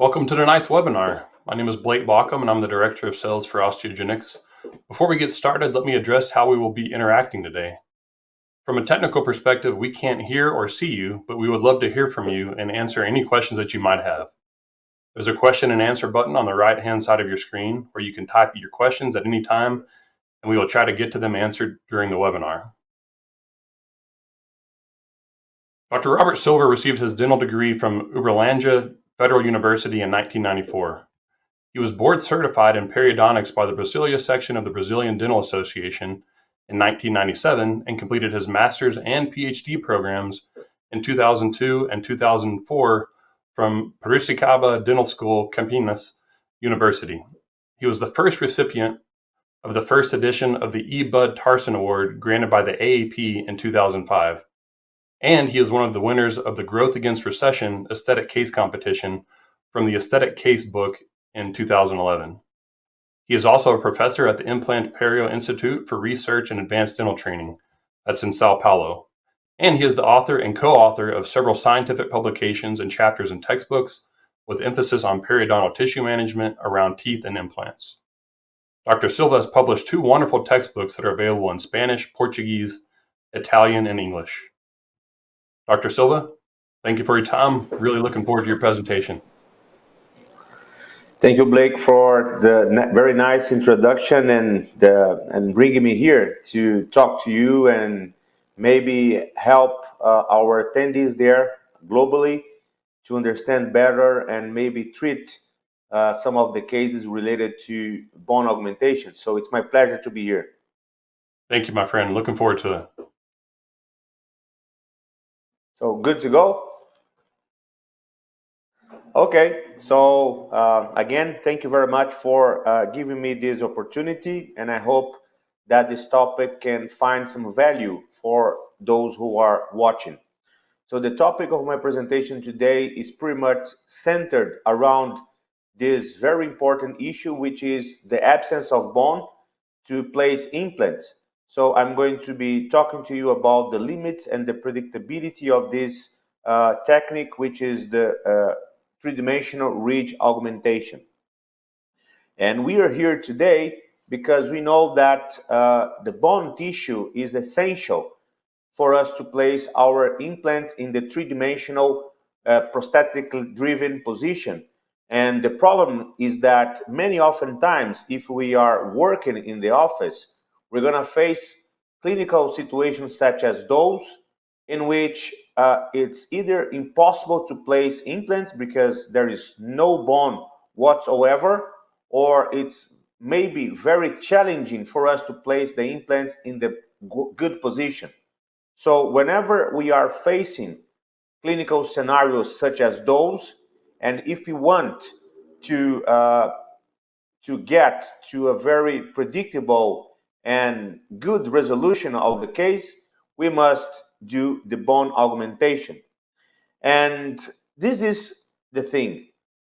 Welcome to tonight's webinar. My name is Blake Baucom and I'm the Director of Sales for Osteogenics. Before we get started, let me address how we will be interacting today. From a technical perspective, we can't hear or see you, but we would love to hear from you and answer any questions that you might have. There's a question and answer button on the right-hand side of your screen where you can type your questions at any time, and we will try to get to them answered during the webinar. Dr. Robert Silva received his dental degree from Uberlândia Federal University in 1994. He was board certified in periodontics by the Brasilia section of the Brazilian Dental Association in 1997 and completed his master's and PhD programs in 2002 and 2004 from Piracicaba Dental School, Campinas University. He was the first recipient of the first edition of the E. Bud Tarson Award granted by the AAP in 2005. And he is one of the winners of the Growth Against Recession Aesthetic Case Competition from the Aesthetic Case book in 2011. He is also a professor at the Implant Perio Institute for Research and Advanced Dental Training, that's in Sao Paulo. And he is the author and co-author of several scientific publications and chapters in textbooks with emphasis on periodontal tissue management around teeth and implants. Dr. Silva has published two wonderful textbooks that are available in Spanish, Portuguese, Italian, and English. Dr. Silva, thank you for your time. Really looking forward to your presentation. Thank you, Blake, for the very nice introduction and bringing me here to talk to you and maybe help our attendees there globally to understand better and maybe treat some of the cases related to bone augmentation. So it's my pleasure to be here. Thank you, my friend. Looking forward to it. So good to go? Okay, so again, thank you very much for giving me this opportunity, and I hope that this topic can find some value for those who are watching. So the topic of my presentation today is pretty much centered around this very important issue, which is the absence of bone to place implants. So I'm going to be talking to you about the limits and the predictability of this technique, which is the three-dimensional ridge augmentation. And we are here today because we know that the bone tissue is essential for us to place our implants in the three-dimensional prosthetically driven position. And the problem is that many oftentimes, if we are working in the office, we're going to face clinical situations such as those in which it's either impossible to place implants because there is no bone whatsoever, or it's maybe very challenging for us to place the implants in the good position. So whenever we are facing clinical scenarios such as those, and if you want to get to a very predictable and good resolution of the case, we must do the bone augmentation. And this is the thing.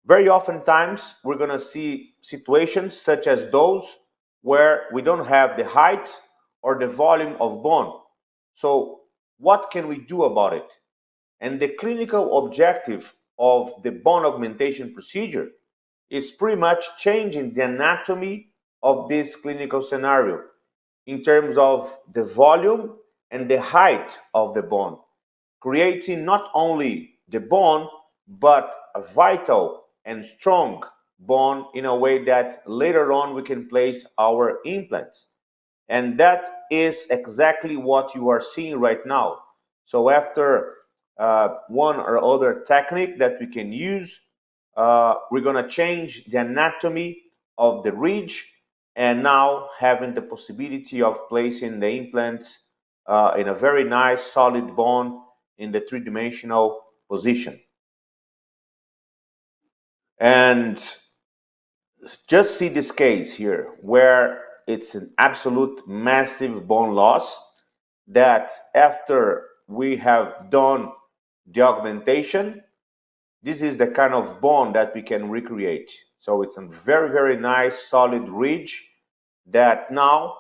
Very oftentimes, we're going to see situations such as those where we don't have the height or the volume of bone. So what can we do about it? And the clinical objective of the bone augmentation procedure is pretty much changing the anatomy of this clinical scenario in terms of the volume and the height of the bone, creating not only the bone, but a vital and strong bone in a way that later on we can place our implants. And that is exactly what you are seeing right now. So after one or other technique that we can use, we're going to change the anatomy of the ridge and now having the possibility of placing the implants in a very nice solid bone in the three-dimensional position. And just see this case here where it's an absolute massive bone loss that after we have done the augmentation, this is the kind of bone that we can recreate. So it's a very, very nice solid ridge that now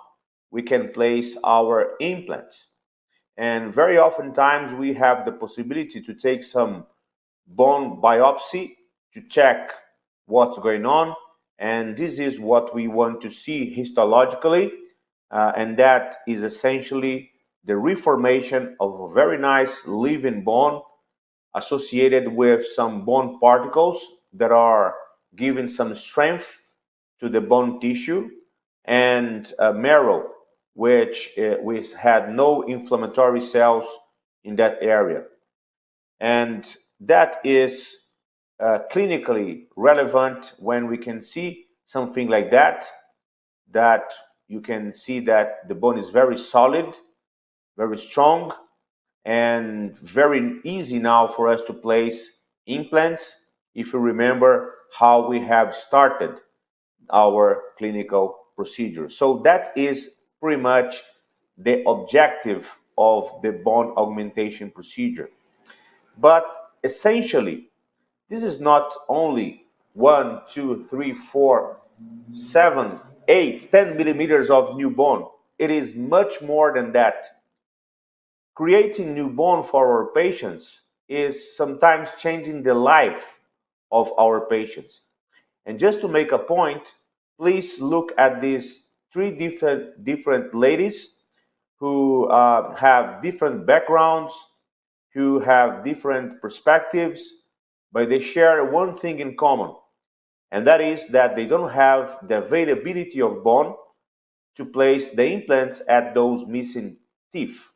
we can place our implants. And very oftentimes we have the possibility to take some bone biopsy to check what's going on. And this is what we want to see histologically, and that is essentially the reformation of a very nice living bone associated with some bone particles that are giving some strength to the bone tissue, and marrow, which had no inflammatory cells in that area. And that is clinically relevant when we can see something like that, that you can see that the bone is very solid, very strong, and very easy now for us to place implants, if you remember how we have started our clinical procedure. So that is pretty much the objective of the bone augmentation procedure. But essentially, this is not only 1, 2, 3, 4, 7, 8, 10 millimeters of new bone. It is much more than that. Creating new bone for our patients is sometimes changing the life of our patients. And just to make a point, please look at these three different ladies who have different backgrounds, who have different perspectives, but they share one thing in common, and that is that they don't have the availability of bone to place the implants at those missing teeth.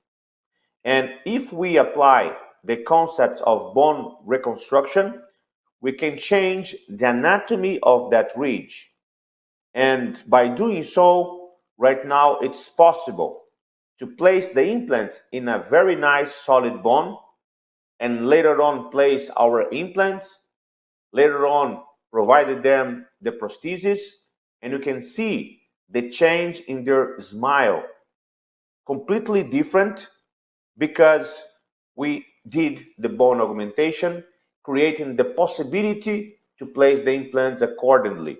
And if we apply the concept of bone reconstruction, we can change the anatomy of that ridge. And by doing so, right now it's possible to place the implants in a very nice solid bone, and later on place our implants, later on provided them the prosthesis, and you can see the change in their smile. Completely different, because we did the bone augmentation, creating the possibility to place the implants accordingly.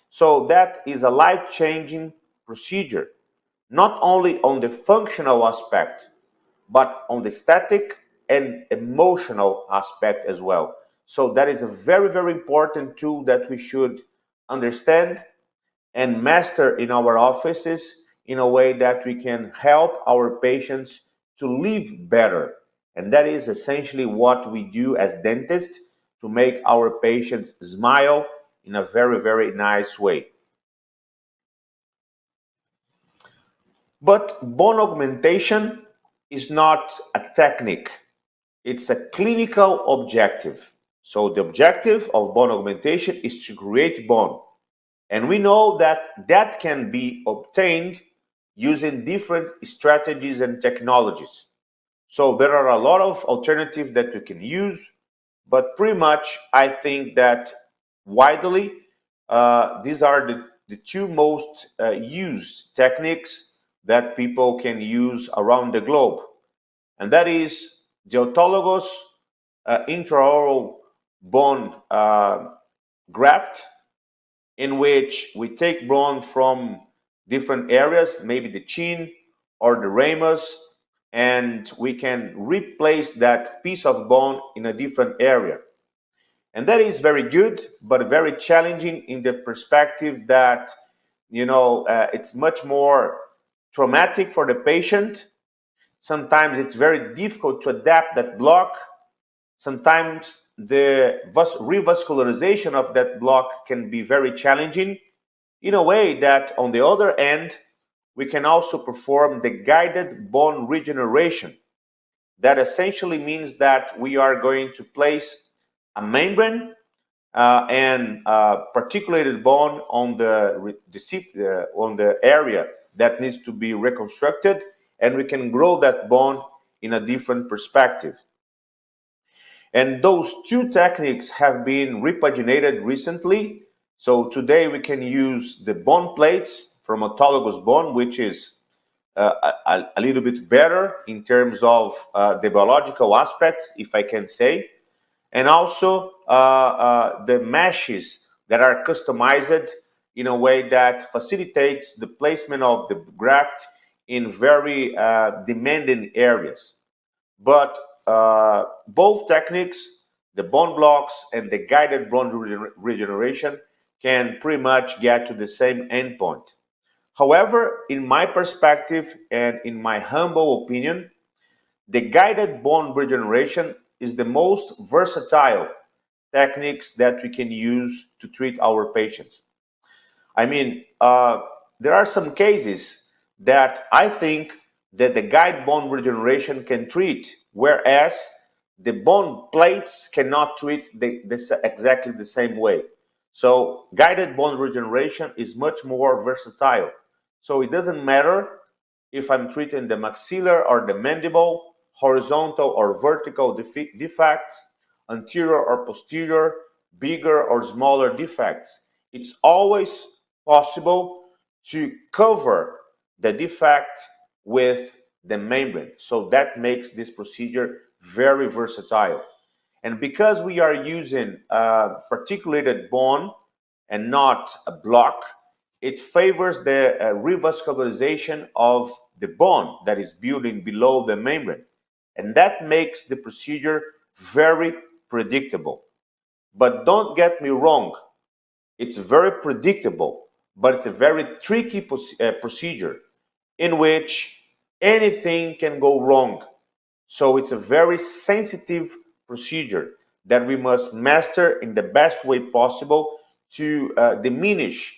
So that is a life-changing procedure, not only on the functional aspect, but on the static and emotional aspect as well. So that is a very, very important tool that we should understand and master in our offices, in a way that we can help our patients to live better. And that is essentially what we do as dentists, to make our patients smile in a very, very nice way. But bone augmentation is not a technique, it's a clinical objective. So the objective of bone augmentation is to create bone. And we know that that can be obtained using different strategies and technologies. So there are a lot of alternatives that we can use, but pretty much I think that widely these are the two most used techniques that people can use around the globe. And that is the autologous intraoral bone graft, in which we take bone from different areas, maybe the chin or the ramus, and we can replace that piece of bone in a different area. And that is very good, but very challenging in the perspective that, it's much more traumatic for the patient. Sometimes it's very difficult to adapt that block. Sometimes the revascularization of that block can be very challenging, in a way that, on the other end, we can also perform the guided bone regeneration. That essentially means that we are going to place a membrane and particulated bone on the area that needs to be reconstructed, and we can grow that bone in a different perspective. And those two techniques have been repaginated recently. So today we can use the bone plates from autologous bone, which is a little bit better in terms of the biological aspects, if I can say, and also the meshes that are customized in a way that facilitates the placement of the graft in very demanding areas. But both techniques the bone blocks and the guided bone regeneration can pretty much get to the same endpoint. However, in my perspective and in my humble opinion, the guided bone regeneration is the most versatile techniques that we can use to treat our patients. I mean, there are some cases that I think that the guide bone regeneration can treat, whereas the bone plates cannot treat exactly the same way. So guided bone regeneration is much more versatile. So it doesn't matter if I'm treating the maxilla or the mandible, horizontal or vertical defects, anterior or posterior, bigger or smaller defects. It's always possible to cover the defect with the membrane. So that makes this procedure very versatile. And because we are using particulated bone and not a block, it favors the revascularization of the bone that is building below the membrane. And that makes the procedure very predictable. But don't get me wrong, it's very predictable, but it's a very tricky procedure in which anything can go wrong. So it's a very sensitive procedure that we must master in the best way possible to diminish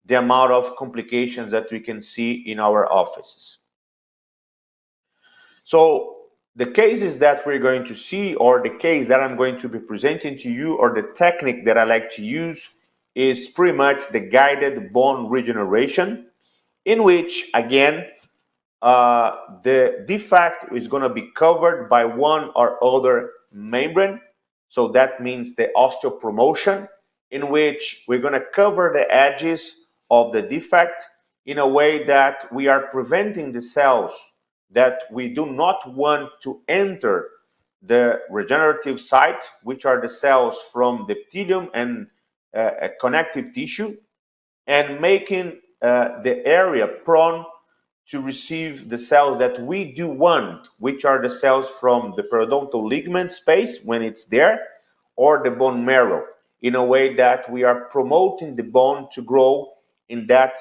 the amount of complications that we can see in our offices. So the cases that we're going to see, or the case that I'm going to be presenting to you, or the technique that I like to use, is pretty much the guided bone regeneration, in which, again, the defect is going to be covered by one or other membrane. So that means the osteopromotion, in which we're going to cover the edges of the defect in a way that we are preventing the cells that we do not want to enter the regenerative site, which are the cells from the epithelium and connective tissue, and making the area prone to receive the cells that we do want, which are the cells from the periodontal ligament space when it's there, or the bone marrow, in a way that we are promoting the bone to grow in that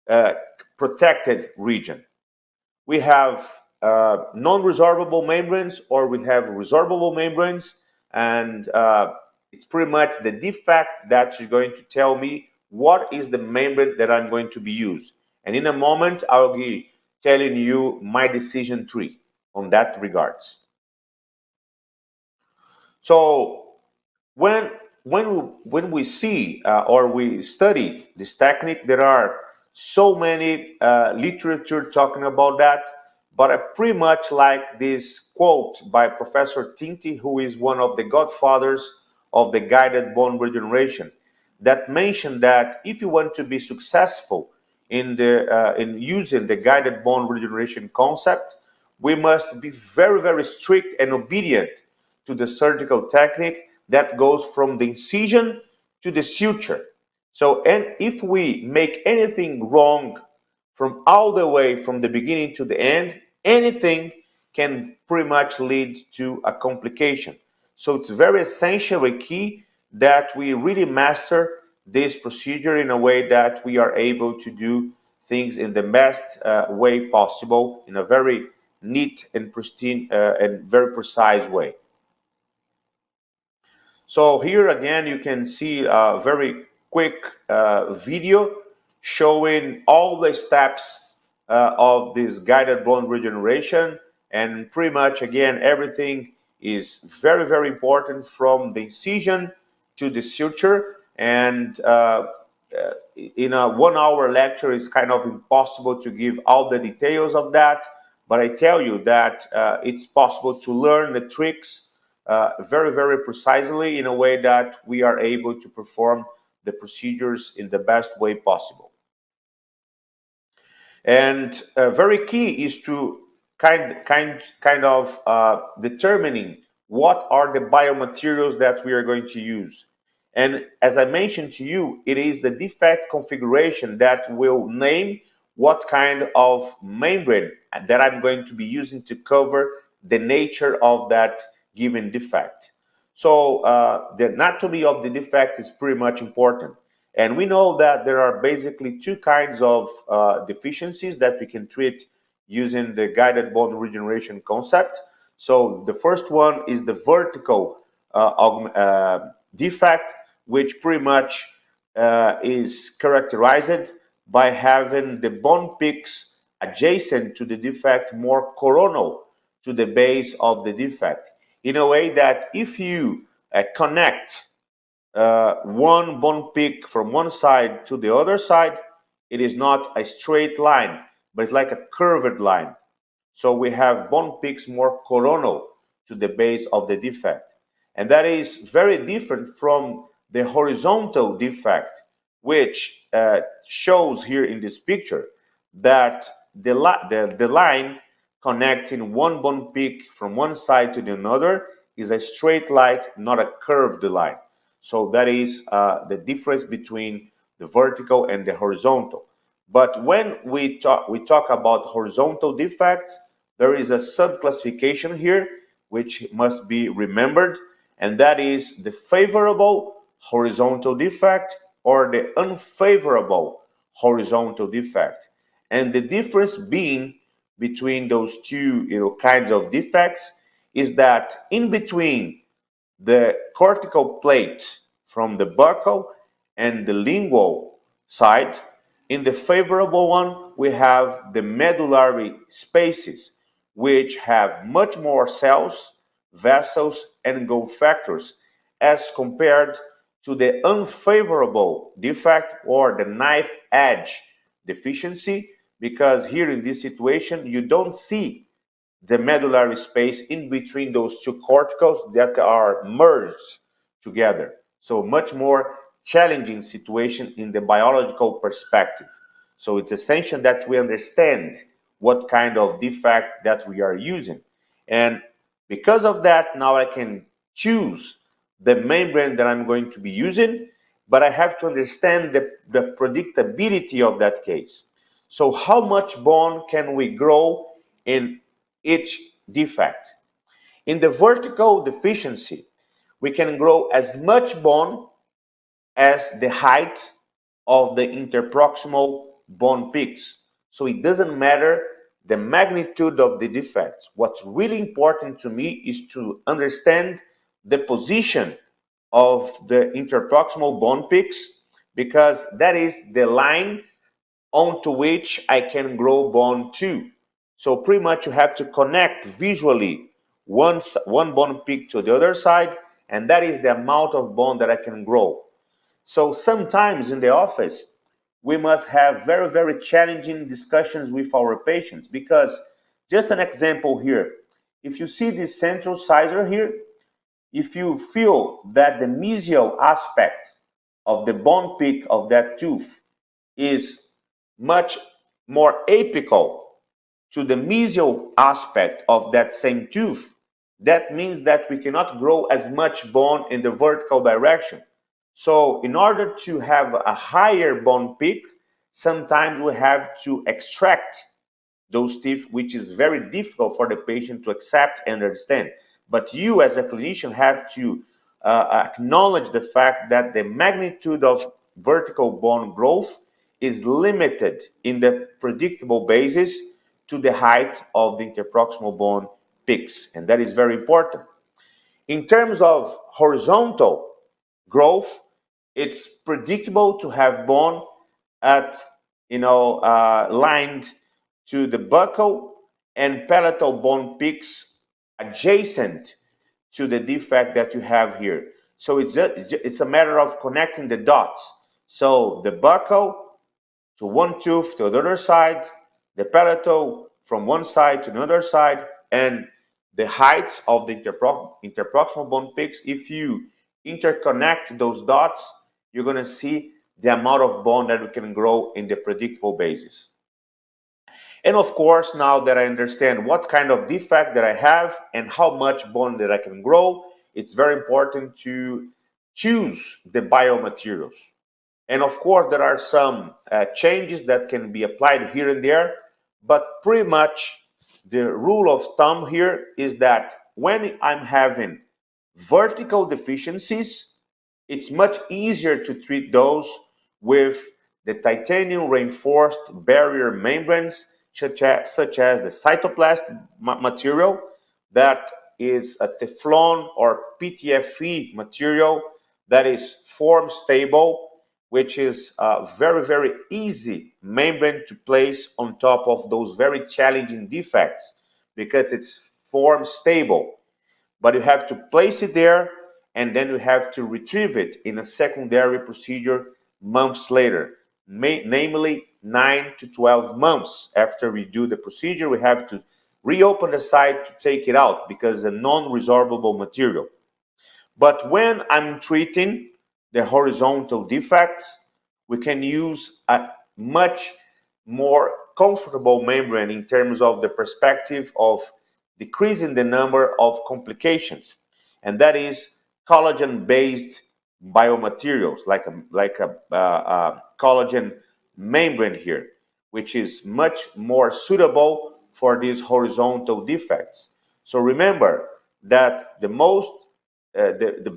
uh, protected region. We have non-resorbable membranes, or we have resorbable membranes, and it's pretty much the defect that you're going to tell me what is the membrane that I'm going to be used. And in a moment, I'll be telling you my decision tree on that regards. So when when we see or we study this technique, there are so many literature talking about that. But I pretty much like this quote by Professor Tinti, who is one of the godfathers of the guided bone regeneration, that mentioned that if you want to be successful in using the guided bone regeneration concept, we must be very, very strict and obedient to the surgical technique that goes from the incision to the suture. So, and if we make anything wrong from all the way from the beginning to the end, anything can pretty much lead to a complication. So it's very essential and key that we really master this procedure in a way that we are able to do things in the best way possible, in a very neat and pristine and very precise way. So here again, you can see a very quick video showing all the steps of this guided bone regeneration. And pretty much, again, everything is very, very important from the incision to the suture. And in a 1 hour lecture, it's kind of impossible to give all the details of that. But I tell you that it's possible to learn the tricks very, very precisely in a way that we are able to perform the procedures in the best way possible. And very key is to kind of determining what are the biomaterials that we are going to use. And as I mentioned to you, it is the defect configuration that will name what kind of membrane that I'm going to be using to cover the nature of that given defect. So the anatomy of the defect is pretty much important. And we know that there are basically two kinds of deficiencies that we can treat using the guided bone regeneration concept. So the first one is the vertical defect, which pretty much is characterized by having the bone peaks adjacent to the defect more coronal to the base of the defect, in a way that if you connect one bone peak from one side to the other side, it is not a straight line, but it's like a curved line. So we have bone peaks more coronal to the base of the defect. And that is very different from the horizontal defect, which shows here in this picture that the line connecting one bone peak from one side to the other is a straight line, not a curved line. So that is the difference between the vertical and the horizontal. But when we talk about horizontal defects, there is a subclassification here which must be remembered, and that is the favorable horizontal defect or the unfavorable horizontal defect. And the difference being between those two kinds of defects is that in between the cortical plate from the buccal and the lingual side, in the favorable one, we have the medullary spaces, which have much more cells, vessels, and growth factors as compared to the unfavorable defect or the knife edge deficiency, because here in this situation, you don't see the medullary space in between those two corticals that are merged together. So much more challenging situation in the biological perspective. So it's essential that we understand what kind of defect that we are using. And because of that, now I can choose the membrane that I'm going to be using, but I have to understand the predictability of that case. So how much bone can we grow in each defect? In the vertical deficiency, we can grow as much bone as the height of the interproximal bone peaks. So it doesn't matter the magnitude of the defect. What's really important to me is to understand the position of the interproximal bone peaks, because that is the line onto which I can grow bone to. So pretty much you have to connect visually one bone peak to the other side, and that is the amount of bone that I can grow. So sometimes in the office, we must have very, very challenging discussions with our patients, because just an example here, if you see this central sizer here, if you feel that the mesial aspect of the bone peak of that tooth is much more apical to the mesial aspect of that same tooth, that means that we cannot grow as much bone in the vertical direction. So in order to have a higher bone peak, sometimes we have to extract those teeth, which is very difficult for the patient to accept and understand. But you as a clinician have to acknowledge the fact that the magnitude of vertical bone growth is limited in the predictable basis to the height of the interproximal bone peaks, and that is very important. In terms of horizontal growth, it's predictable to have bone at lined to the buccal and palatal bone peaks adjacent to the defect that you have here. So it's a matter of connecting the dots. So the buccal to one tooth to the other side, the palatal from one side to another side, and the heights of the interproximal bone peaks. If you interconnect those dots, you're going to see the amount of bone that we can grow in the predictable basis. And of course, now that I understand what kind of defect that I have and how much bone that I can grow, it's very important to choose the biomaterials. And of course, there are some changes that can be applied here and there, but pretty much the rule of thumb here is that when I'm having Vertical deficiencies, it's much easier to treat those with the titanium reinforced barrier membranes, such as the cytoplast material, that is a Teflon or PTFE material that is form stable, which is a very, very easy membrane to place on top of those very challenging defects because it's form stable. But you have to place it there and then you have to retrieve it in a secondary procedure months later, namely 9 to 12 months after we do the procedure. We have to reopen the site to take it out because it's a non-resorbable material. But when I'm treating the horizontal defects, we can use a much more comfortable membrane in terms of the perspective of decreasing the number of complications. And that is collagen-based biomaterials, like a collagen membrane here, which is much more suitable for these horizontal defects. So remember that the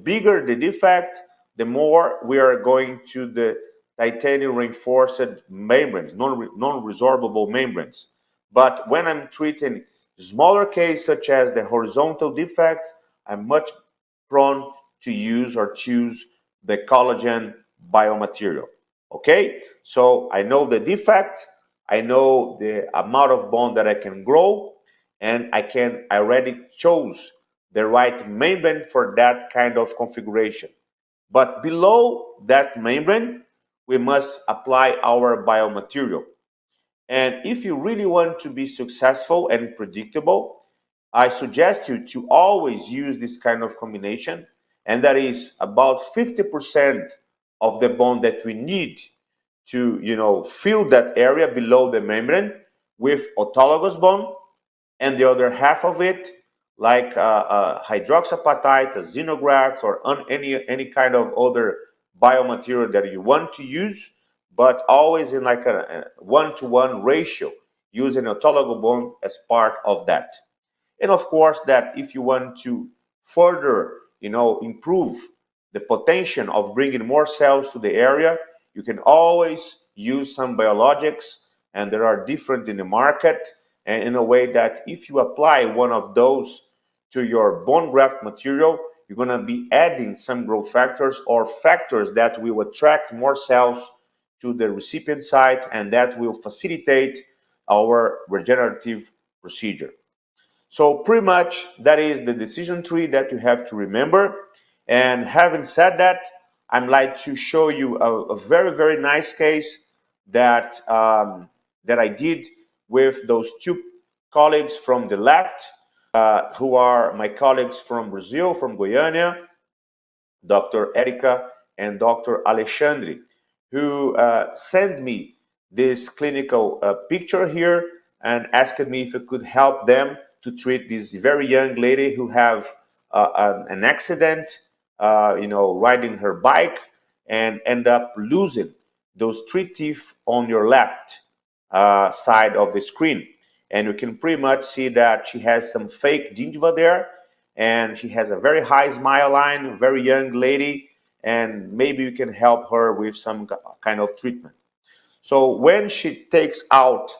bigger the defect, the more we are going to the titanium reinforced membranes, non-resorbable membranes. But when I'm treating smaller case such as the horizontal defects, I'm much prone to use or choose the collagen biomaterial. Okay, so I know the defect, I know the amount of bone that I can grow, and I already chose the right membrane for that kind of configuration. But below that membrane, we must apply our biomaterial. And if you really want to be successful and predictable, I suggest you to always use this kind of combination, and that is about 50% of the bone that we need to, fill that area below the membrane with autologous bone, and the other half of it, like hydroxyapatite, a xenograft, or any kind of other biomaterial that you want to use, but always in like a one-to-one ratio, using autologous bone as part of that. And of course, that if you want to further, improve the potential of bringing more cells to the area, you can always use some biologics, and there are different in the market. And in a way that if you apply one of those to your bone graft material, you're going to be adding some growth factors or factors that will attract more cells to the recipient site, and that will facilitate our regenerative procedure. So pretty much that is the decision tree that you have to remember. And having said that, I'd like to show you a very, very nice case that that I did with those two colleagues from the left, who are my colleagues from Brazil, from Goiânia, Dr. Erica and Dr. Alexandre, who sent me this clinical picture here and asked me if I could help them to treat this very young lady who have an accident, riding her bike and end up losing those three teeth on your left side of the screen. And you can pretty much see that she has some fake gingiva there, and she has a very high smile line, very young lady, and maybe you can help her with some kind of treatment. So when she takes out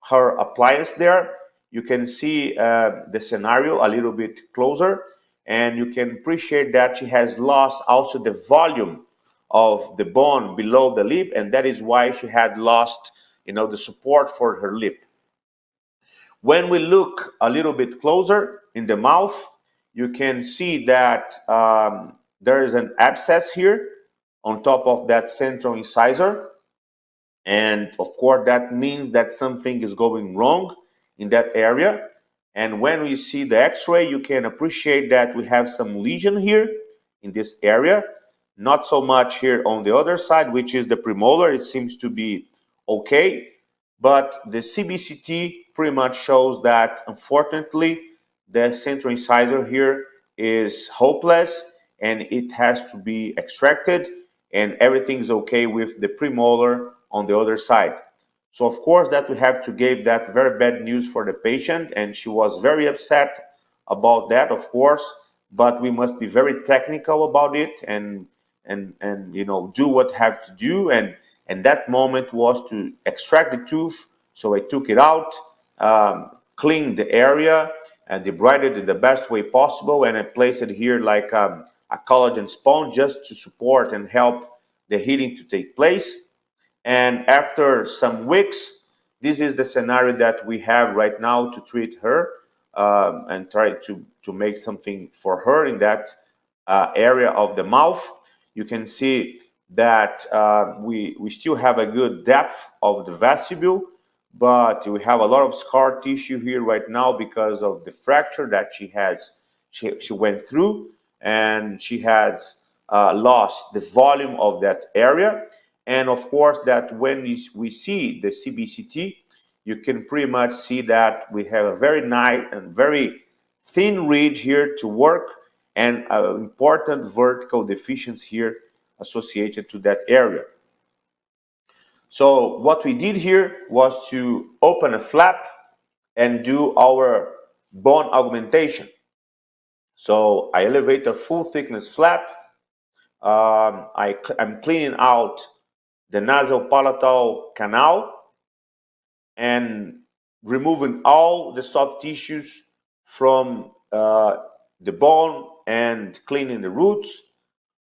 her appliance there, you can see the scenario a little bit closer, and you can appreciate that she has lost also the volume of the bone below the lip, and that is why she had lost, the support for her lip. When we look a little bit closer in the mouth, you can see that there is an abscess here on top of that central incisor. And of course, that means that something is going wrong in that area. And when we see the x-ray, you can appreciate that we have some lesion here in this area. Not so much here on the other side, which is the premolar. It seems to be okay. But the CBCT pretty much shows that, unfortunately, the central incisor here is hopeless and it has to be extracted, and everything is okay with the premolar on the other side. So of course that we have to give that very bad news for the patient, and she was very upset about that, of course. but we must be very technical about it and do what have to do. And that moment was to extract the tooth. So I took it out, cleaned the area, and debrided it in the best way possible, and I placed it here like a collagen sponge just to support and help the healing to take place. And after some weeks, this is the scenario that we have right now to treat her, and try to make something for her in that area of the mouth. You can see that we still have a good depth of the vestibule, but we have a lot of scar tissue here right now because of the fracture that she went through, and she has lost the volume of that area. And of course, that when we see the CBCT, you can pretty much see that we have a very nice and very thin ridge here to work, and an important vertical deficiency here associated to that area. So what we did here was to open a flap and do our bone augmentation. So I elevate a full thickness flap. I'm cleaning out the nasal palatal canal and removing all the soft tissues from the bone and cleaning the roots.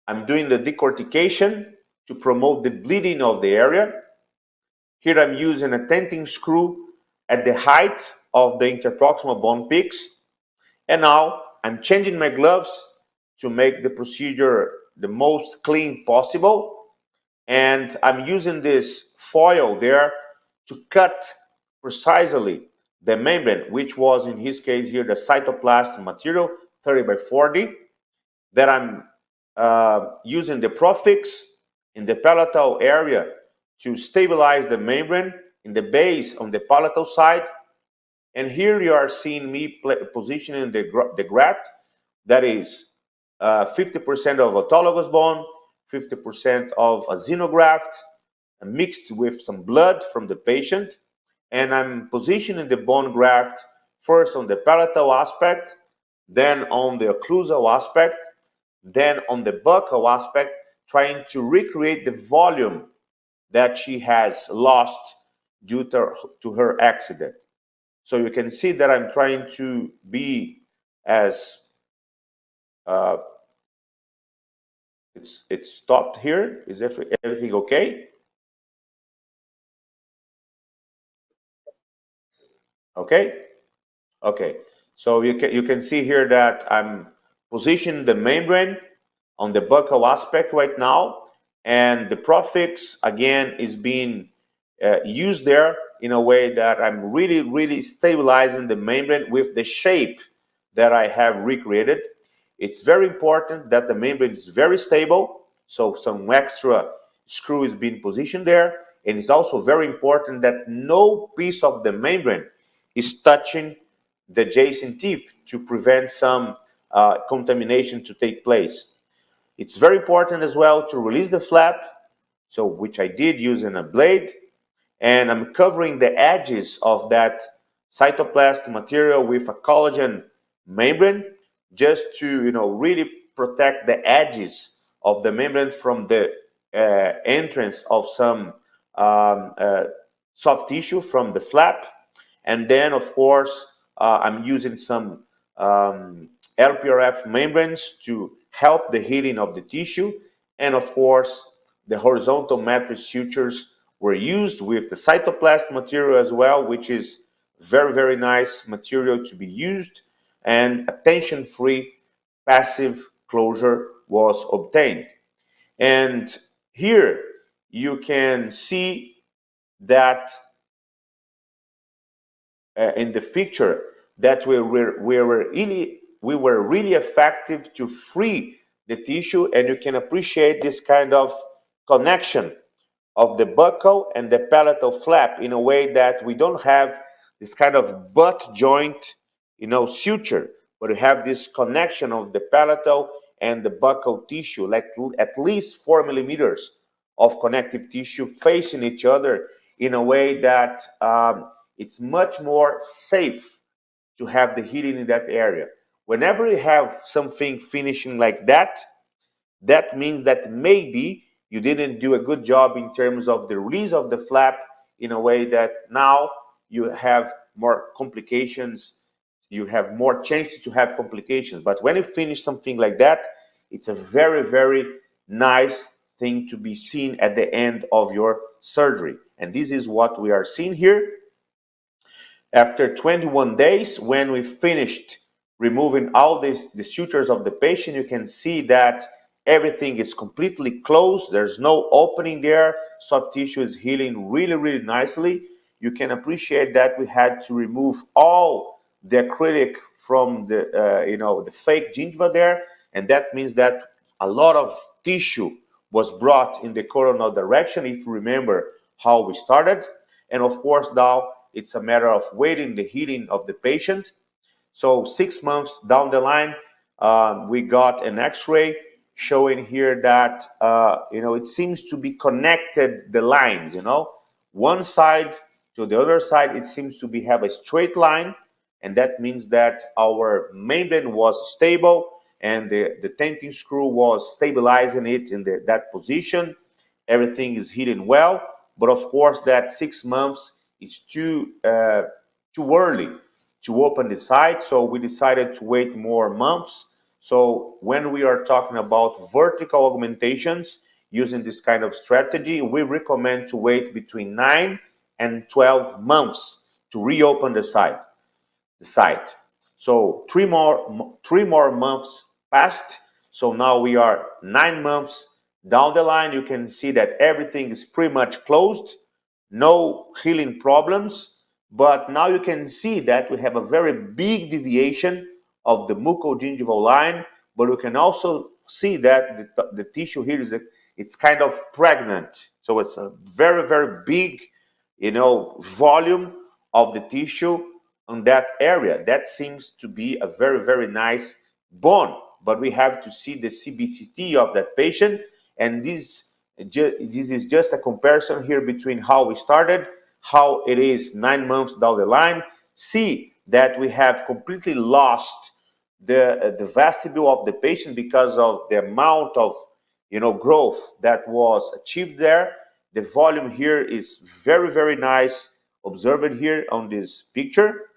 I'm doing the decortication to promote the bleeding of the area. Here I'm using a tenting screw at the height of the interproximal bone peaks. And now I'm changing my gloves to make the procedure the most clean possible. And I'm using this foil there to cut precisely the membrane, which was in his case here the cytoplasm material 30 by 40, that I'm using the Profix in the palatal area to stabilize the membrane in the base on the palatal side. And here you are seeing me positioning the graft, that is 50% of autologous bone, 50% of a xenograft, mixed with some blood from the patient. And I'm positioning the bone graft first on the palatal aspect, then on the occlusal aspect, then on the buccal aspect, trying to recreate the volume that she has lost due to her accident. So you can see that I'm trying to be as it's stopped here. Is everything okay? Okay. Okay. So you can see here that I'm positioning the membrane on the buccal aspect right now, and the Profix again is being used there in a way that I'm really stabilizing the membrane with the shape that I have recreated. It's very important that the membrane is very stable, so some extra screw is being positioned there, and it's also very important that no piece of the membrane is touching the adjacent teeth to prevent some contamination to take place. It's very important as well to release the flap, so which I did using a blade, and I'm covering the edges of that cytoplastic material with a collagen membrane, just to really protect the edges of the membrane from the entrance of some soft tissue from the flap. And then, of course, I'm using some LPRF membranes to help the healing of the tissue. And of course, the horizontal matrix sutures were used with the cytoplast material as well, which is very nice material to be used. And a tension-free passive closure was obtained. And here you can see that in the picture that we were really effective to free the tissue, and you can appreciate this kind of connection of the buccal and the palatal flap in a way that we don't have this kind of butt joint, suture, but we have this connection of the palatal and the buccal tissue, like at least 4 millimeters of connective tissue facing each other in a way that it's much more safe to have the healing in that area. Whenever you have something finishing like that, that means that maybe you didn't do a good job in terms of the release of the flap in a way that now you have more complications, you have more chances to have complications. But when you finish something like that, it's a very, very nice thing to be seen at the end of your surgery. And this is what we are seeing here. After 21 days, when we finished removing all the sutures of the patient, you can see that everything is completely closed. There's no opening there. Soft tissue is healing really, really nicely. You can appreciate that we had to remove all the acrylic from the fake gingiva there, and that means that a lot of tissue was brought in the coronal direction, if you remember how we started. And of course, now it's a matter of waiting the healing of the patient. So 6 months down the line, we got an X-ray showing here that it seems to be connected, the lines. One side to the other side, it seems to have a straight line, and that means that our membrane was stable and the tenting screw was stabilizing it in that position. Everything is healing well, but of course that 6 months is too early to open the site, so we decided to wait more months. So when we are talking about vertical augmentations using this kind of strategy, we recommend to wait between 9 and 12 months to reopen the site. So three more months passed. So now we are 9 months down the line. You can see that everything is pretty much closed, no healing problems. But now you can see that we have a very big deviation of the mucogingival line. But you can also see that the tissue here it's kind of pregnant. So it's a very, very big, volume of the tissue on that area. That seems to be a very, very nice bone. But we have to see the CBCT of that patient. And this is just a comparison here between how we started, how it is 9 months down the line. See that we have completely lost the vestibule of the patient because of the amount of growth that was achieved there. The volume here is very, very nice. Observe it here on this picture.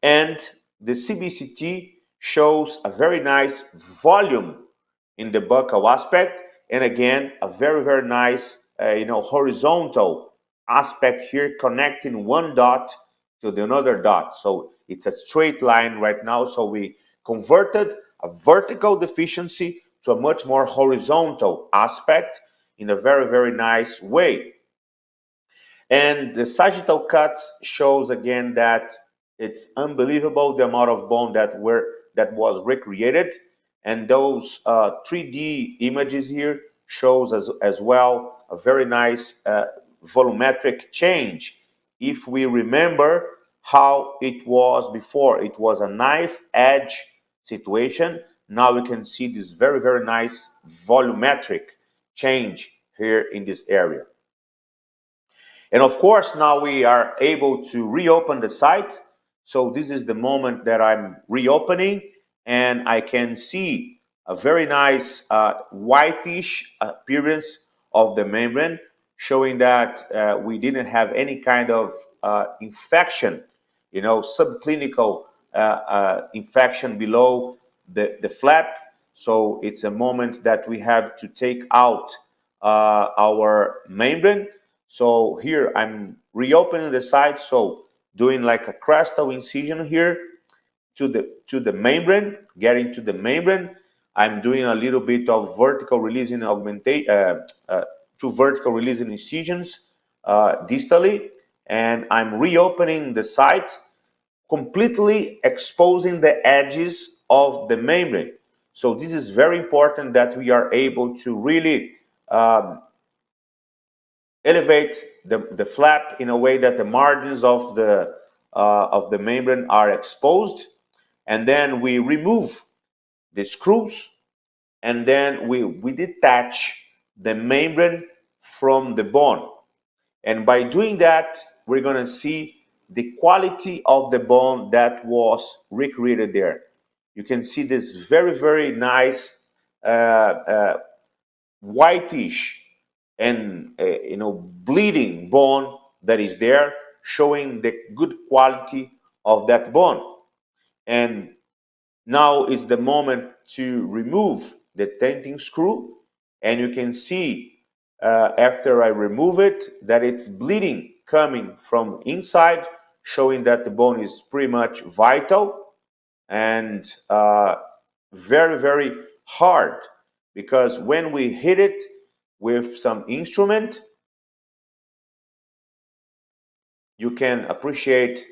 And the CBCT shows a very nice volume in the buccal aspect, and again a very, very nice horizontal aspect here, connecting one dot to the another dot. So it's a straight line right now. So we converted a vertical deficiency to a much more horizontal aspect in a very, very nice way. And the sagittal cuts shows again that it's unbelievable the amount of bone that was recreated, and those 3D images here shows as well a very nice volumetric change. If we remember how it was before, it was a knife edge situation. Now we can see this very, very nice volumetric change here in this area. And of course, now we are able to reopen the site. So this is the moment that I'm reopening, and I can see a very nice whitish appearance of the membrane, showing that we didn't have any kind of infection, subclinical infection below the flap. So it's a moment that we have to take out our membrane. So here I'm reopening the site, so doing like a cresta incision here to the membrane, getting to the membrane. I'm doing a little bit of vertical releasing two vertical releasing incisions distally, and I'm reopening the site, completely exposing the edges of the membrane. So this is very important that we are able to really elevate the flap in a way that the margins of the membrane are exposed, and then we remove the screws, and then we detach the membrane from the bone. And by doing that, we're going to see the quality of the bone that was recreated there. you can see this very, very nice whitish and bleeding bone that is there, showing the good quality of that bone. And now is the moment to remove the tenting screw, and you can see after I remove it that it's bleeding coming from inside, showing that the bone is pretty much vital and very, very hard, because when we hit it with some instrument, you can appreciate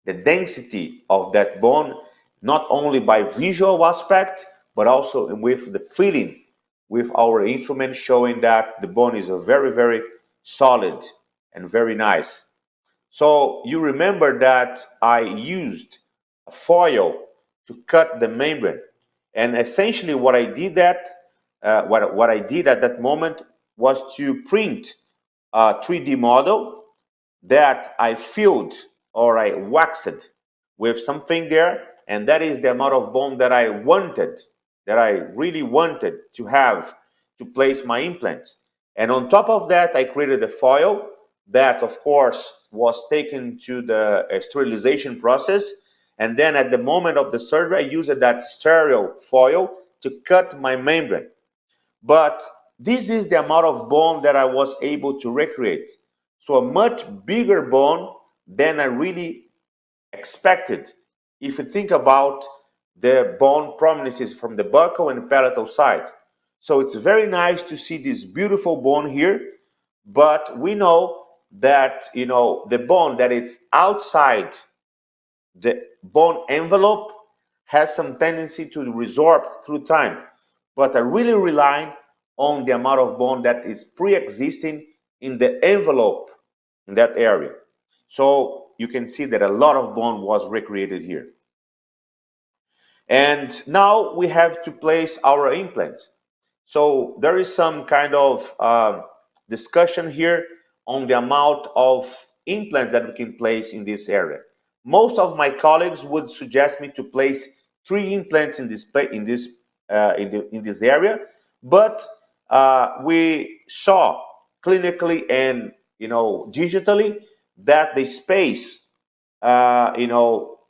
the density of that bone, not only by visual aspect, but also with the feeling with our instrument, showing that the bone is a very, very solid and very nice. So you remember that I used a foil to cut the membrane, and essentially what I did what I did at that moment was to print a 3D model that I filled or I waxed with something there, and that is the amount of bone that I wanted, that I really wanted to have to place my implant. And on top of that, I created a foil that, of course, was taken to the sterilization process. And then at the moment of the surgery, I used that sterile foil to cut my membrane. But this is the amount of bone that I was able to recreate. So a much bigger bone than I really expected. If you think about the bone prominences from the buccal and palatal side. So it's very nice to see this beautiful bone here, but we know that the bone that is outside the bone envelope has some tendency to resorb through time, but I really rely on the amount of bone that is pre-existing in the envelope in that area. So you can see that a lot of bone was recreated here. And now we have to place our implants. So there is some kind of discussion here on the amount of implant that we can place in this area. Most of my colleagues would suggest me to place 3 implants in this area, but we saw clinically and digitally that the space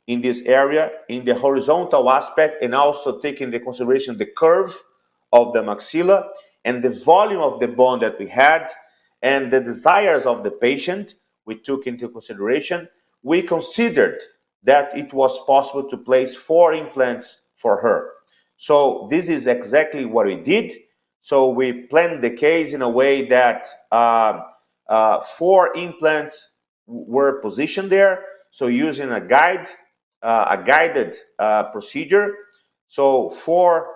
in this area, in the horizontal aspect, and also taking into consideration the curve of the maxilla and the volume of the bone that we had and the desires of the patient, we took into consideration. We considered that it was possible to place 4 implants for her. So this is exactly what we did. So we planned the case in a way that 4 implants were positioned there. So using a guided procedure. So 4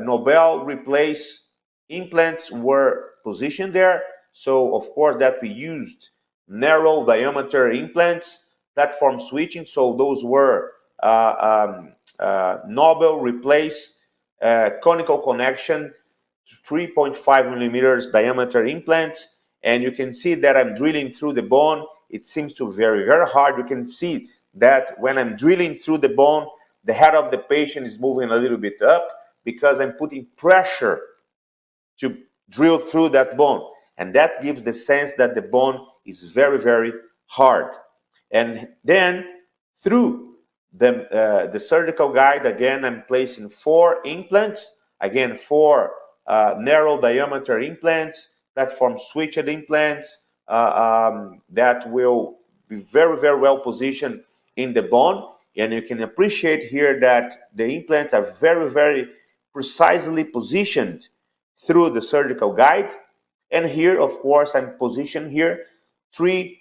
Nobel replace implants were positioned there. So of course that we used narrow diameter implants, platform switching. So those were Nobel replace conical connection 3.5 millimeters diameter implants. And you can see that I'm drilling through the bone. It seems to be very, very hard. You can see that when I'm drilling through the bone, the head of the patient is moving a little bit up because I'm putting pressure to drill through that bone. And that gives the sense that the bone is very, very hard. And then through the surgical guide, again, I'm placing 4 implants. Again, 4 narrow diameter implants, platform switched implants that will be very, very well positioned in the bone. And you can appreciate here that the implants are very, very precisely positioned through the surgical guide. And here, of course, I'm positioned here 3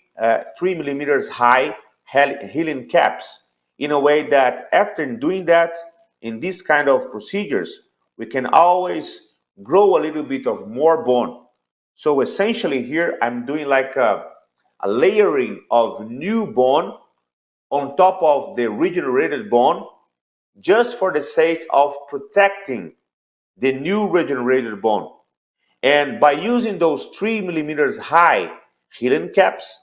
millimeters high healing caps in a way that after doing that, in this kind of procedures, we can always grow a little bit of more bone. So essentially here, I'm doing like a layering of new bone on top of the regenerated bone, just for the sake of protecting the new regenerated bone. And by using those 3 millimeters high healing caps,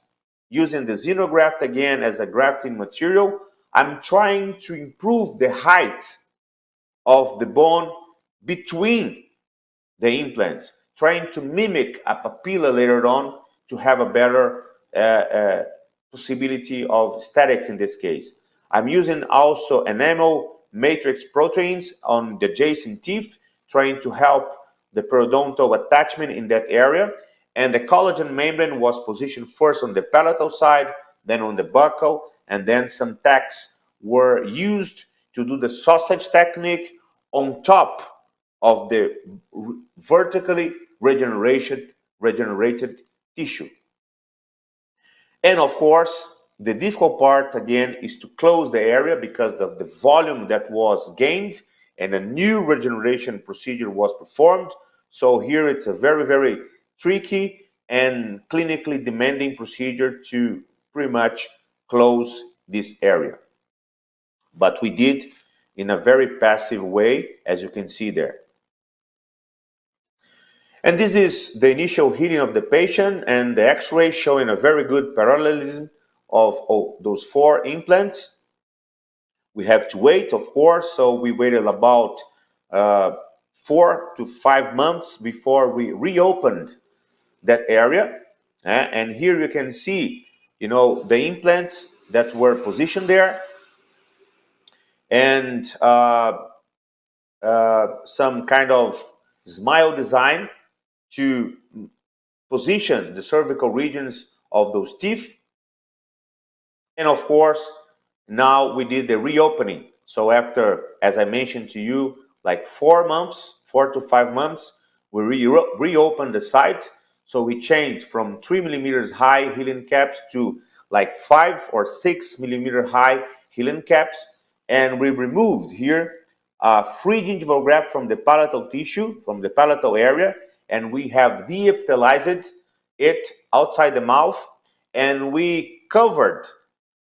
using the xenograft again as a grafting material, I'm trying to improve the height of the bone between the implants, trying to mimic a papilla later on to have a better possibility of aesthetics in this case. I'm using also enamel matrix proteins on the adjacent teeth, trying to help the periodontal attachment in that area. And the collagen membrane was positioned first on the palatal side, then on the buccal, and then some tacks were used to do the sausage technique on top of the vertically regenerated tissue. And of course, the difficult part again is to close the area because of the volume that was gained and a new regeneration procedure was performed. So here it's a very, very tricky and clinically demanding procedure to pretty much close this area. But we did in a very passive way, as you can see there. And this is the initial healing of the patient and the x-ray showing a very good parallelism of those 4 implants. We have to wait, of course, so we waited about 4 to 5 months before we reopened that area. And here you can see, the implants that were positioned there and some kind of smile design to position the cervical regions of those teeth. And of course, now we did the reopening. So after, as I mentioned to you, like 4 to 5 months, we reopened the site. So we changed from 3 millimeters high healing caps to like 5 or 6 millimeter high healing caps. And we removed here free gingival graft from the palatal tissue, from the palatal area, and we have deepitalized it outside the mouth, and we covered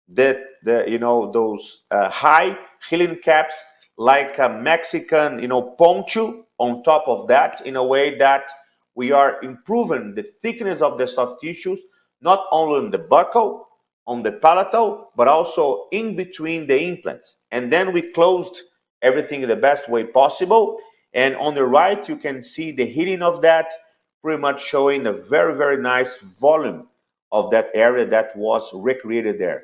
those high healing caps like a Mexican poncho on top of that, in a way that we are improving the thickness of the soft tissues, not only on the buccal, on the palatal, but also in between the implants. And then we closed everything in the best way possible. And on the right, you can see the healing of that, pretty much showing a very, very nice volume of that area that was recreated there.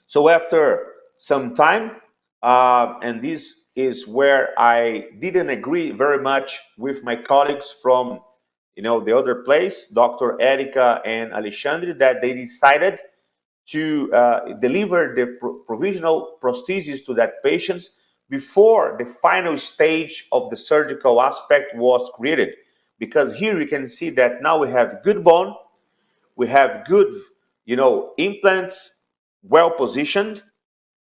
So after some time, and this is where I didn't agree very much with my colleagues from the other place, Dr. Erika and Alexandre, that they decided to deliver the provisional prosthesis to that patient before the final stage of the surgical aspect was created. Because here you can see that now we have good bone, we have good, implants well positioned,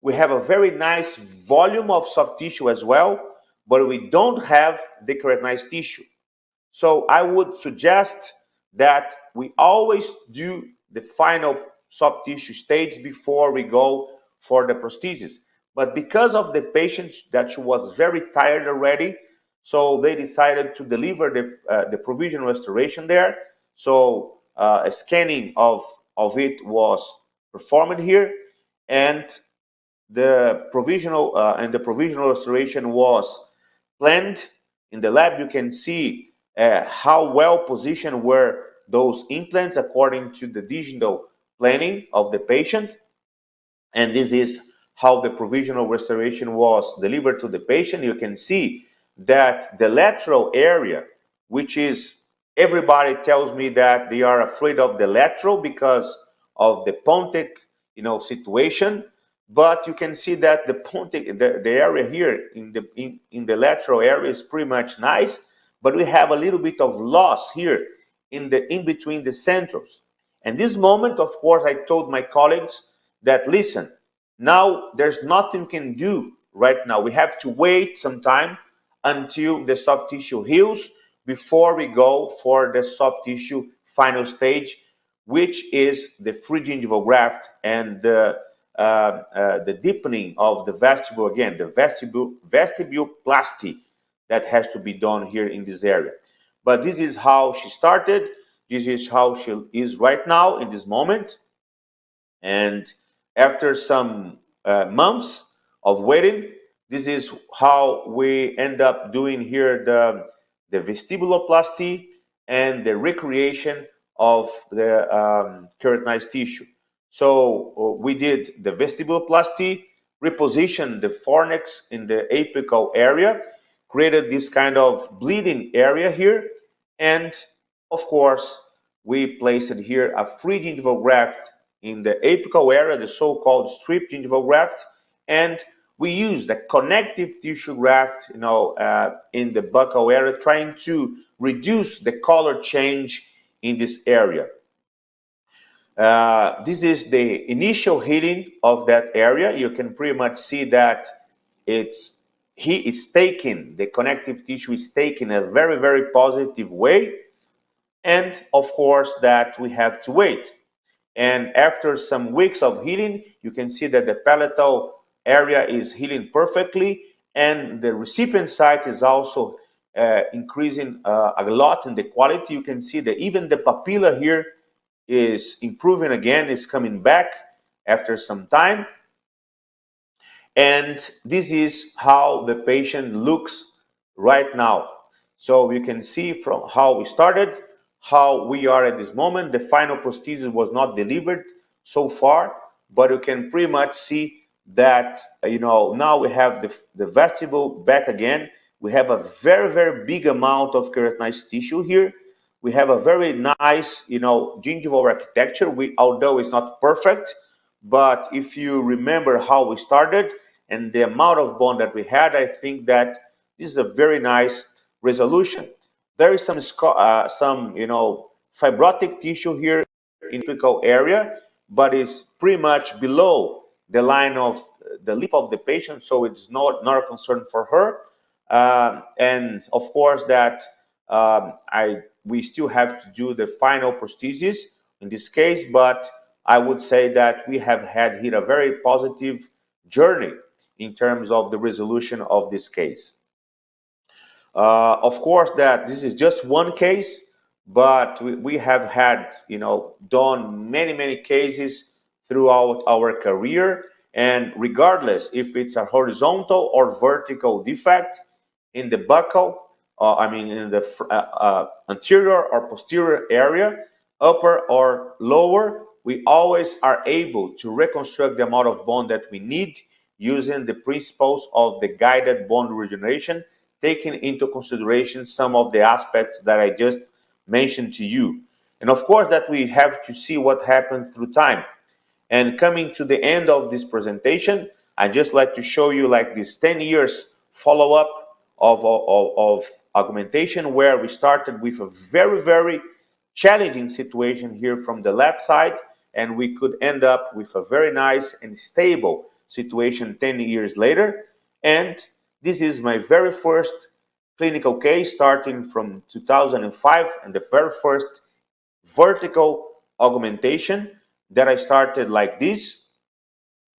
we have a very nice volume of soft tissue as well, but we don't have the keratinized tissue. So I would suggest that we always do the final soft tissue stage before we go for the prosthesis. But because of the patient that she was very tired already, so they decided to deliver the provisional restoration there. So a scanning of it was performed here, and the provisional restoration was planned in the lab. You can see how well positioned were those implants according to the digital planning of the patient. And this is how the provisional restoration was delivered to the patient. You can see that the lateral area, which is, everybody tells me that they are afraid of the lateral because of the pontic, situation. But you can see that the pontic, the area here in the lateral area is pretty much nice, but we have a little bit of loss here in between the centrals. And this moment, of course, I told my colleagues that, listen, now there's nothing we can do right now. We have to wait some time until the soft tissue heals before we go for the soft tissue final stage, which is the free gingival graft and the deepening of the vestibule, again, the vestibuloplasty that has to be done here in this area. But this is how she started. This is how she is right now in this moment. And after some months of waiting, This is how we end up doing here the vestibuloplasty and the recreation of the keratinized tissue. So we did the vestibuloplasty, repositioned the fornix in the apical area, created this kind of bleeding area here, and of course, we placed here a free gingival graft in the apical area, the so-called strip gingival graft, and we use the connective tissue graft, in the buccal area, trying to reduce the color change in this area. This is the initial healing of that area. You can pretty much see that the connective tissue is taken in a very, very positive way. And of course, that we have to wait. And after some weeks of healing, you can see that the palatal area is healing perfectly, and the recipient site is also increasing a lot in the quality. You can see that even the papilla here is improving again, is coming back after some time. And this is how the patient looks right now. So you can see from how we started, how we are at this moment. The final prosthesis was not delivered so far, but you can pretty much see that, now we have the vestibule back again. We have a very, very big amount of keratinized tissue here. We have a very nice, gingival architecture, although it's not perfect. But if you remember how we started and the amount of bone that we had, I think that this is a very nice resolution. There is some fibrotic tissue here in the apical area, but it's pretty much below the line of the lip of the patient, so it's not a concern for her. And of course, that we still have to do the final prosthesis in this case, but I would say that we have had here a very positive journey in terms of the resolution of this case. Of course, that this is just one case, but we have had, done many, many cases throughout our career. And regardless if it's a horizontal or vertical defect in the buccal, in the anterior or posterior area, upper or lower, we always are able to reconstruct the amount of bone that we need using the principles of the guided bone regeneration, taking into consideration some of the aspects that I just mentioned to you. And of course, that we have to see what happens through time. And coming to the end of this presentation, I'd just like to show you like this 10 years follow-up of augmentation, where we started with a very, very challenging situation here from the left side, and we could end up with a very nice and stable situation 10 years later. And this is my very first clinical case starting from 2005, and the very first vertical augmentation that I started like this,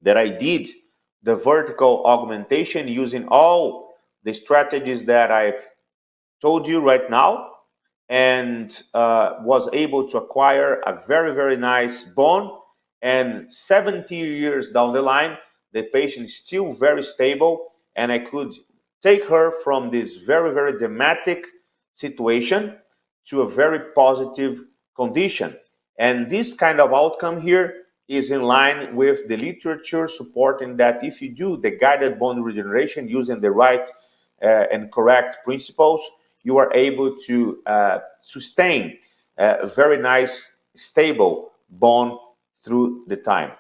that I did the vertical augmentation using all the strategies that I've told you right now, and was able to acquire a very, very nice bone. And 70 years down the line, the patient is still very stable, and I could take her from this very, very dramatic situation to a very positive condition. And this kind of outcome here is in line with the literature supporting that if you do the guided bone regeneration using the right and correct principles, you are able to sustain a very nice, stable bone through the time.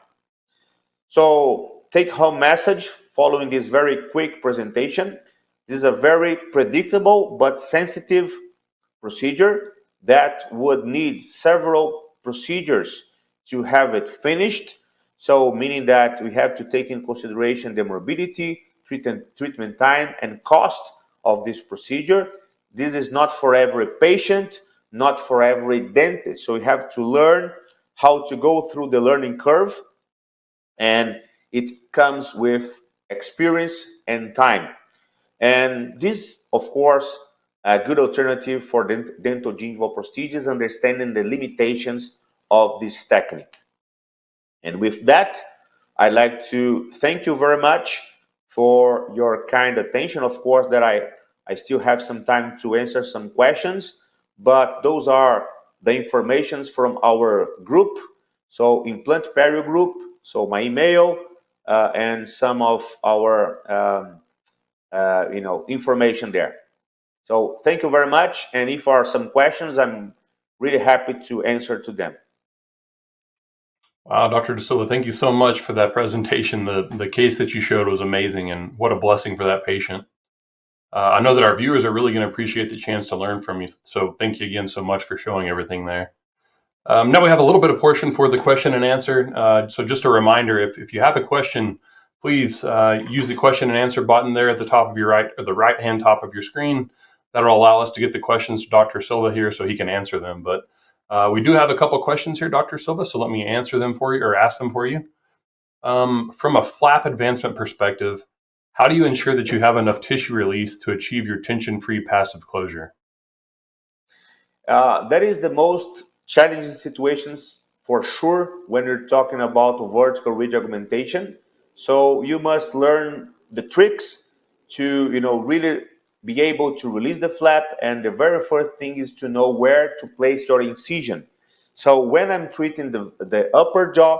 So, take-home message following this very quick presentation. This is a very predictable but sensitive procedure that would need several procedures to have it finished. So, meaning that we have to take in consideration the morbidity, treatment time, and cost of this procedure. This is not for every patient, not for every dentist. So you have to learn how to go through the learning curve, and it comes with experience and time. And this, of course, a good alternative for dental gingival prosthesis, understanding the limitations of this technique. And with that, I'd like to thank you very much for your kind attention. Of course, that I still have some time to answer some questions, but those are the informations from our group. So implant perio group, so my email, and some of our information there. So thank you very much. And if there are some questions, I'm really happy to answer to them. Wow, Dr. Da Silva, thank you so much for that presentation. The case that you showed was amazing, and what a blessing for that patient. I know that our viewers are really going to appreciate the chance to learn from you. So thank you again so much for showing everything there. Now we have a little bit of portion for the question and answer. So just a reminder, if you have a question, please use the question and answer button there at the top of your right, or the right-hand top of your screen. That'll allow us to get the questions to Dr. Silva here so he can answer them. But we do have a couple questions here, Dr. Silva, so let me answer them for you, or ask them for you. From a flap advancement perspective, how do you ensure that you have enough tissue release to achieve your tension-free passive closure? That is the most challenging situations for sure when you're talking about vertical ridge augmentation. So you must learn the tricks to really be able to release the flap, and the very first thing is to know where to place your incision. So when I'm treating the upper jaw,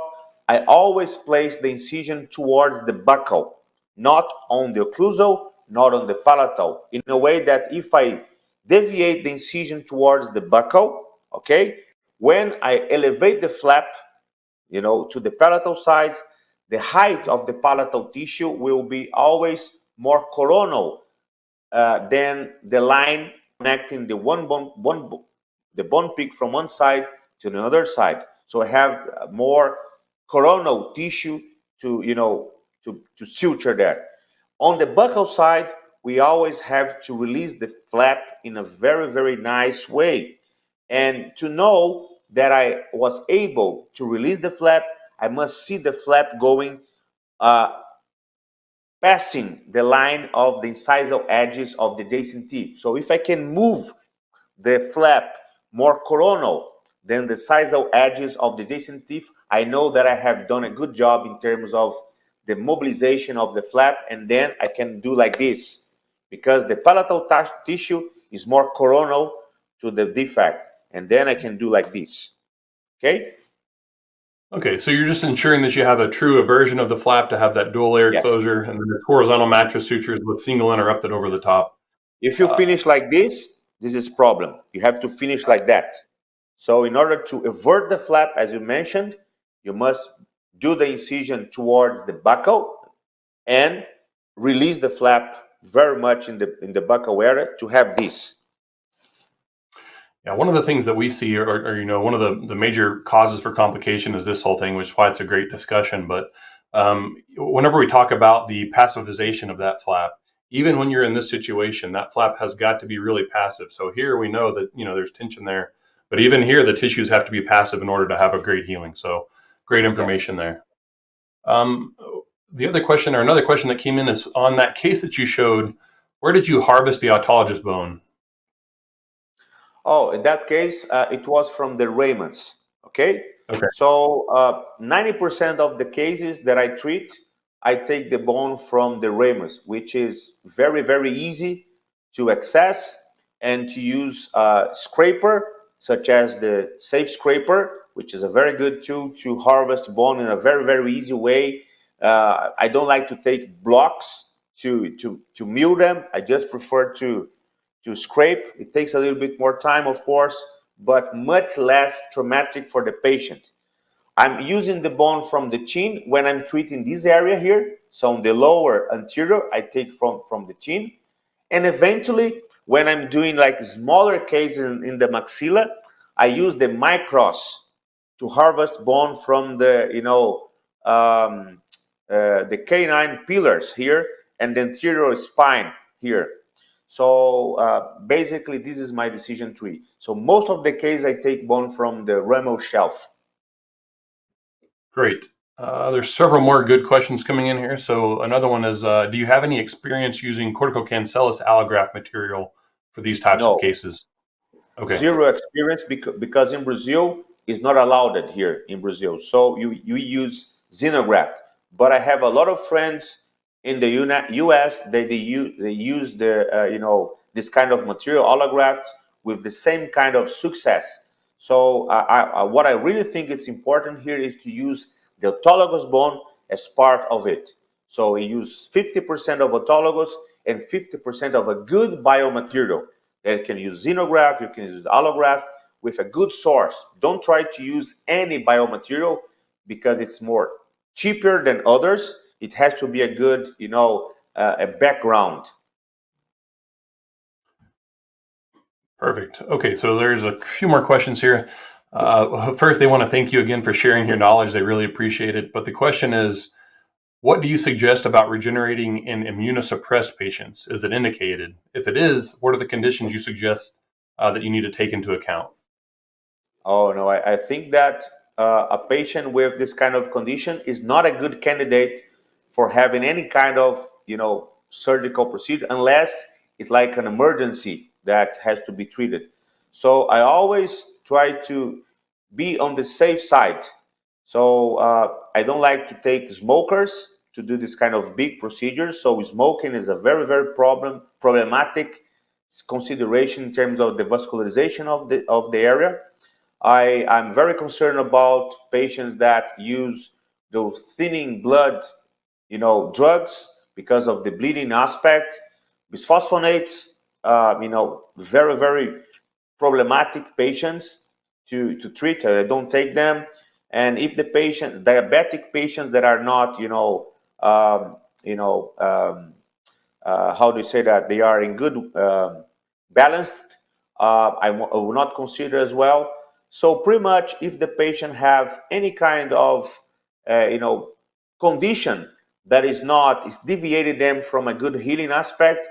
I always place the incision towards the buccal, not on the occlusal, not on the palatal, in a way that if I deviate the incision towards the buccal, okay, when I elevate the flap, to the palatal sides, the height of the palatal tissue will be always more coronal than the line connecting the the bone peak from one side to the other side. So I have more coronal tissue to suture there. On the buccal side, we always have to release the flap in a very, very nice way. And to know that I was able to release the flap, I must see the flap going uh, passing the line of the incisal edges of the adjacent teeth. So if I can move the flap more coronal than the incisal edges of the adjacent teeth, I know that I have done a good job in terms of the mobilization of the flap, and then I can do like this because the palatal tissue is more coronal to the defect, and then I can do like this. Okay? Okay, so you're just ensuring that you have a true aversion of the flap to have that dual layer Yes. closure, and then the horizontal mattress sutures with single interrupted over the top. If you finish like this is problem. You have to finish like that. So in order to avert the flap, as you mentioned, you must do the incision towards the buccal and release the flap very much in the buccal area to have this. Yeah, one of the things that we see, or one of the major causes for complication is this whole thing, which is why it's a great discussion. But whenever we talk about the passivization of that flap, even when you're in this situation, that flap has got to be really passive. So here we know that there's tension there, but even here the tissues have to be passive in order to have a great healing. So great information there. The other question, or another question that came in, is on that case that you showed. Where did you harvest the autologous bone? Oh, in that case, it was from the ramens. Okay. Okay. So 90% of the cases that I treat, I take the bone from the ramens, which is very, very easy to access and to use scraper, such as the Safe Scraper, which is a very good tool to harvest bone in a very, very easy way. I don't like to take blocks to mill them. I just prefer to scrape. It takes a little bit more time, of course, but much less traumatic for the patient. I'm using the bone from the chin when I'm treating this area here. So on the lower anterior, I take from the chin. And eventually, when I'm doing like smaller cases in the maxilla, I use the micros to harvest bone from the, the canine pillars here and the anterior spine here. So basically, this is my decision tree. So most of the case, I take bone from the Remo shelf. Great. There's several more good questions coming in here. So another one is, do you have any experience using corticocancellous allograft material for these types of No, cases? Okay. zero experience because in Brazil, it's not allowed it here in Brazil. So you use xenograft. But I have a lot of friends In the U.S., they use this kind of material allografts with the same kind of success. So what I really think it's important here is to use the autologous bone as part of it. So we use 50% of autologous and 50% of a good biomaterial. You can use xenograft, you can use allograft with a good source. Don't try to use any biomaterial because it's more cheaper than others. It has to be a good, a background. Perfect. Okay, so there's a few more questions here. First, they want to thank you again for sharing your knowledge. They really appreciate it. But the question is, what do you suggest about regenerating in immunosuppressed patients? Is it indicated? If it is, what are the conditions you suggest that you need to take into account? Oh, no, I think that a patient with this kind of condition is not a good candidate for having any kind of, surgical procedure unless it's like an emergency that has to be treated. So I always try to be on the safe side. So I don't like to take smokers to do this kind of big procedures. So smoking is a very, very problematic consideration in terms of the vascularization of the area. I'm very concerned about patients that use those thinning blood, drugs because of the bleeding aspect. Bisphosphonates, very, very problematic patients to treat. I don't take them. And if the diabetic patients that are not, how do you say that? They are in good balanced. I will not consider as well. So pretty much, if the patient have any kind of condition that is deviated them from a good healing aspect,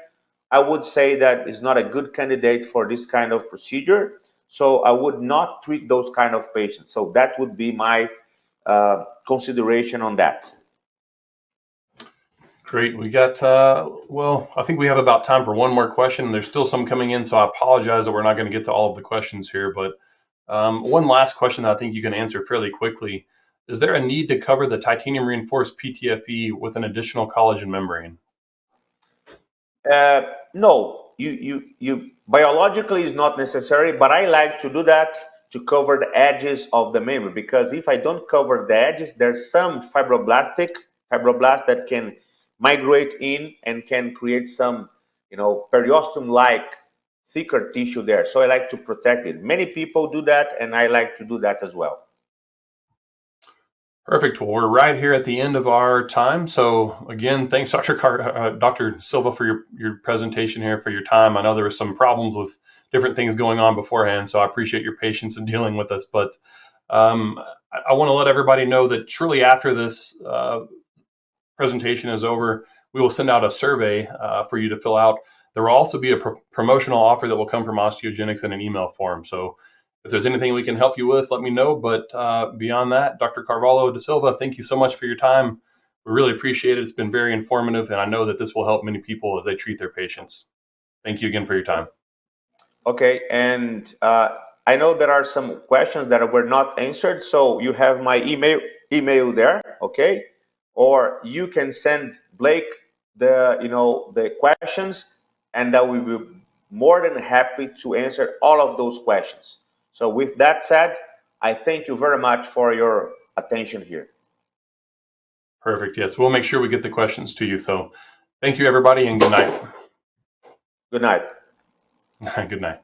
I would say that is not a good candidate for this kind of procedure. So I would not treat those kind of patients. So that would be my consideration on that. Great. We got, I think we have about time for one more question. There's still some coming in, so I apologize that we're not going to get to all of the questions here. But one last question that I think you can answer fairly quickly. Is there a need to cover the titanium reinforced PTFE with an additional collagen membrane? No, you biologically is not necessary, but I like to do that to cover the edges of the membrane, because if I don't cover the edges, there's some fibroblast that can migrate in and can create some, periosteum-like thicker tissue there. So I like to protect it. Many people do that, and I like to do that as well. Perfect. Well, we're right here at the end of our time. So again, thanks, Dr. Silva, for your presentation here, for your time. I know there were some problems with different things going on beforehand, so I appreciate your patience in dealing with us. But I want to let everybody know that shortly after this presentation is over, we will send out a survey for you to fill out. There will also be a promotional offer that will come from Osteogenics in an email form. So if there's anything we can help you with, let me know. But beyond that, Dr. Carvalho da Silva, thank you so much for your time. We really appreciate it. It's been very informative, and I know that this will help many people as they treat their patients. Thank you again for your time. Okay, and I know there are some questions that were not answered, so you have my email there, okay? Or you can send Blake the questions, and that we will be more than happy to answer all of those questions. So with that said, I thank you very much for your attention here. Perfect. Yes, we'll make sure we get the questions to you. So thank you, everybody, and good night. Good night. Good night.